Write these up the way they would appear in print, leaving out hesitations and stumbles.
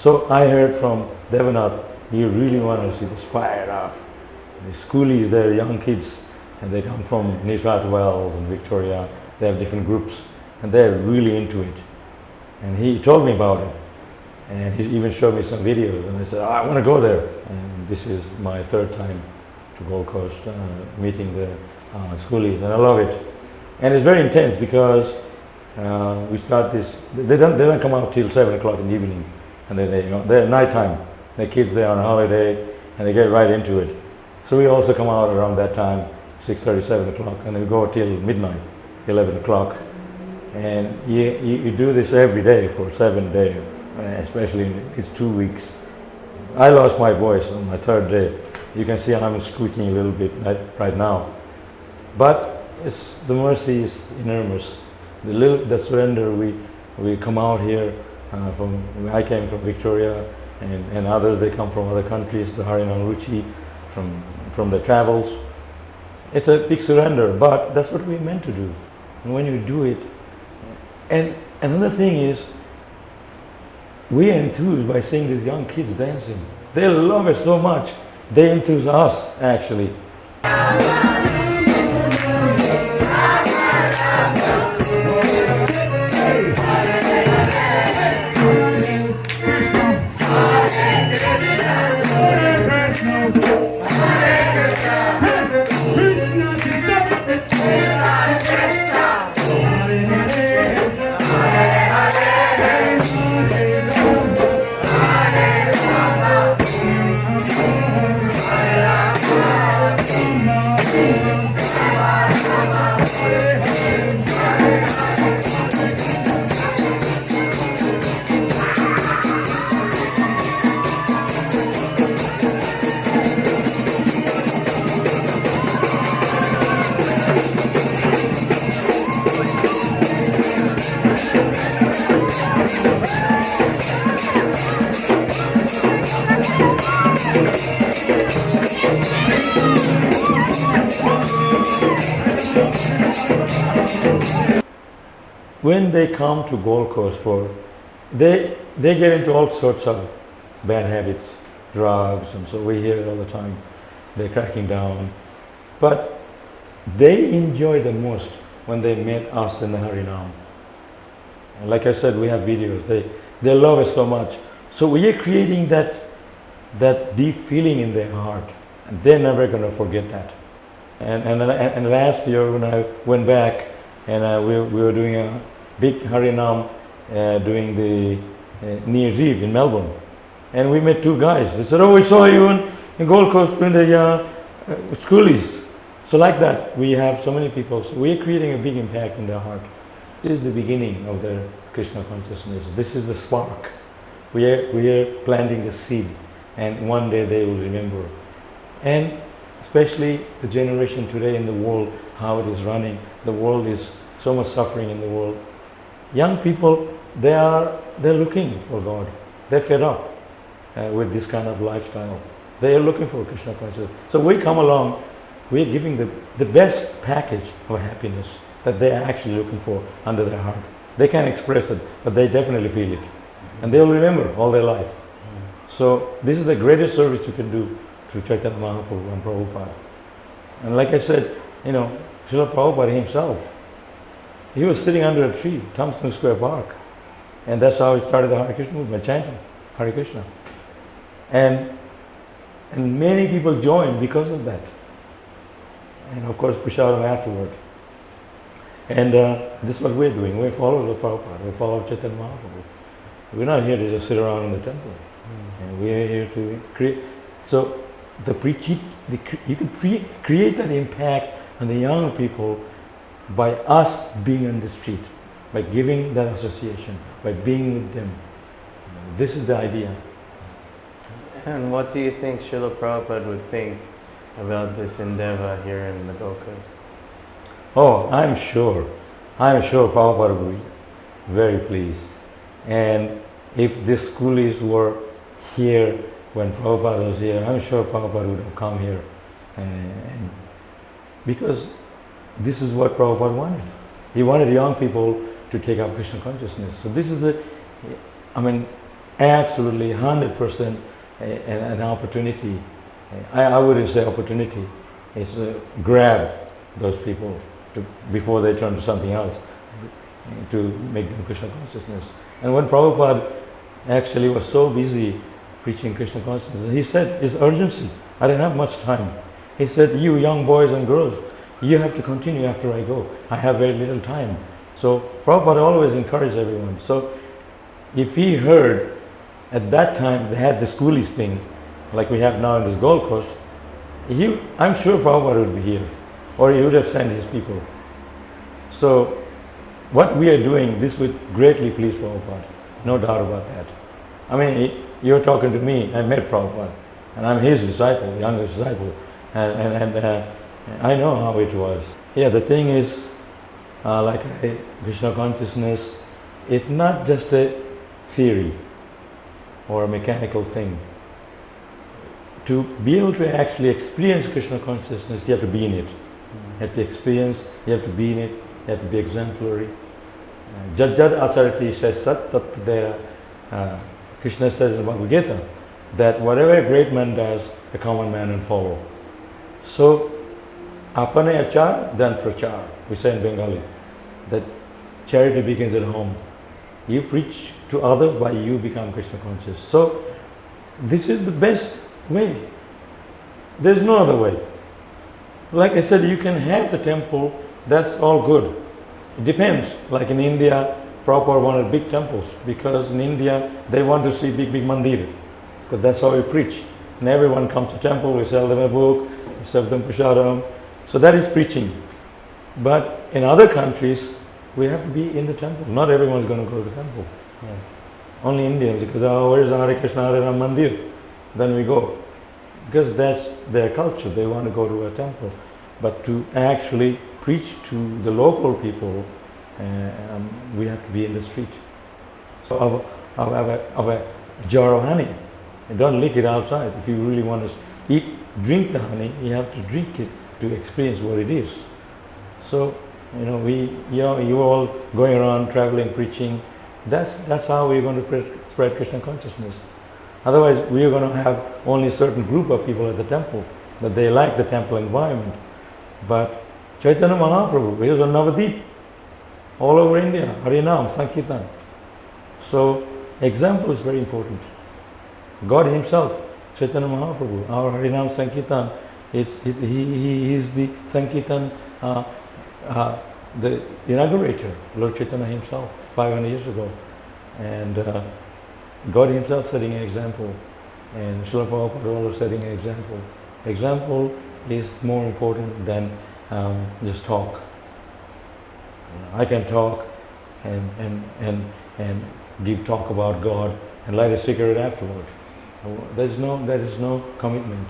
So I heard from Devanath, he really wanted to see this fire off. The schoolies, they're young kids, and they come from New South Wales and Victoria. They have different groups, and they're really into it. And he told me about it, and he even showed me some videos, and I said, I want to go there. And this is my third time to Gold Coast, meeting the schoolies, and I love it. And it's very intense because we start this, they don't come out till 7 o'clock in the evening, and they're nighttime. The kids, they're on holiday, and they get right into it. So we also come out around that time, 6:30, 7 o'clock, and we go till midnight, 11 o'clock. And you do this every day for 7 days, especially it's 2 weeks. I lost my voice on my third day. You can see I'm squeaking a little bit right now. But the mercy is enormous. The surrender, we come out here I came from Victoria, and others, they come from other countries, the Harinam Ruchi, from the travels. It's a big surrender, but that's what we're meant to do. And when you do it, and another thing is, we are enthused by seeing these young kids dancing. They love it so much. They enthuse us, actually. When they come to Gold Coast they get into all sorts of bad habits, drugs, and so we hear it all the time. They're cracking down. But they enjoy the most when they met us in the Harinam. And like I said, we have videos. They love it so much. So we are creating that deep feeling in their heart, and they're never going to forget that. And last year when I went back, and we were doing a big Harinam doing the New Year's Eve in Melbourne, and we met two guys. They said, "Oh, we saw you in Gold Coast doing the Schoolies." So like that, we have so many people. So we are creating a big impact in their heart. This is the beginning of their Krishna consciousness. This is the spark. We are planting the seed, and one day they will remember. And especially the generation today in the world, how it is running. The world is so much suffering in the world. Young people, they're looking for God. They're fed up with this kind of lifestyle. They are looking for Krishna consciousness. So we come along, we are giving the best package of happiness that they are actually looking for under their heart. They can't express it, but they definitely feel it. And they'll remember all their life. So this is the greatest service you can do to Chaitanya Mahaprabhu and Prabhupada. And like I said, Srila Prabhupada himself, he was sitting under a tree, Thompson Square Park. And that's how he started the Hare Krishna movement, chanting Hare Krishna. And many people joined because of that. And of course, Prashadam afterward. And this is what we're doing. We're followers of Prabhupada. We're followers of Chaitanya Mahaprabhu. We're not here to just sit around in the temple. And we're here to create. So you can create that impact on the young people by us being on the street, by giving that association, by being with them. This is the idea. And what do you think Srila Prabhupada would think about this endeavor here in the Gold Coast? Oh, I'm sure Prabhupada would be very pleased. And if the schoolies were here when Prabhupada was here, I'm sure Prabhupada would have come here. And because this is what Prabhupada wanted. He wanted young people to take up Krishna consciousness. So this is absolutely 100% an opportunity. I wouldn't say opportunity. It's grab those people before they turn to something else, to make them Krishna consciousness. And when Prabhupada actually was so busy preaching Krishna consciousness, he said, it's urgency. I didn't have much time. He said, you young boys and girls, you have to continue after I go. I have very little time. So Prabhupada always encouraged everyone. So if he heard at that time they had the Schoolies thing, like we have now in this Gold Coast, I'm sure Prabhupada would be here, or he would have sent his people. So what we are doing, this would greatly please Prabhupada, no doubt about that. I mean, you're talking to me, I met Prabhupada, and I'm his disciple, youngest disciple, and I know how it was. Yeah, the thing is, Krishna consciousness, it's not just a theory or a mechanical thing. To be able to actually experience Krishna consciousness, you have to be in it. You have to experience, you have to be in it, you have to be exemplary. Jad jad acharati says tat there. Krishna says in Bhagavad Gita that whatever a great man does, a common man will follow. So, apane achar, then prachar. We say in Bengali that charity begins at home. You preach to others, by you become Krishna conscious. So, this is the best way. There's no other way. Like I said, you can have the temple, that's all good. It depends. Like in India, Prabhupada wanted big temples because in India they want to see big mandir, because that's how we preach. And everyone comes to temple, we sell them a book, we serve them prasadam. So that is preaching. But in other countries, we have to be in the temple. Not everyone is going to go to the temple. Yes. Only Indians, because where's the Hare Krishna Hare Ram Mandir? Then we go. Because that's their culture, they want to go to a temple. But to actually preach to the local people, we have to be in the street. So of a jar of honey, don't lick it outside. If you really want to drink the honey, you have to drink it to experience what it is. So, you all going around traveling, preaching, that's how we're going to spread Krishna consciousness. Otherwise, we are going to have only a certain group of people at the temple, that they like the temple environment. But Chaitanya Mahaprabhu, he was on Navadip, all over India, Harinam, Sankirtan. So, example is very important. God himself, Chaitanya Mahaprabhu, our Harinam Sankirtan, he is the Sankirtan, the inaugurator, Lord Chaitanya himself, 500 years ago. And God himself setting an example, and Srila Prabhupada also setting an example. Example is more important than just talk. I can talk and give talk about God and light a cigarette afterward. There is no commitment.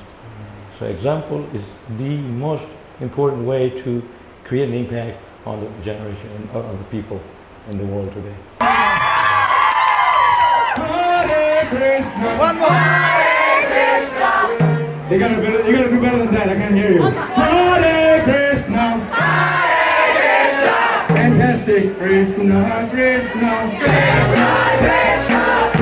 So example is the most important way to create an impact on the generation of the people in the world today. One more. Hare Krishna. You gotta do better than that. I can't hear you. Hare Krishna. Hare Krishna. Fantastic. Krishna, Krishna. Krishna, Krishna.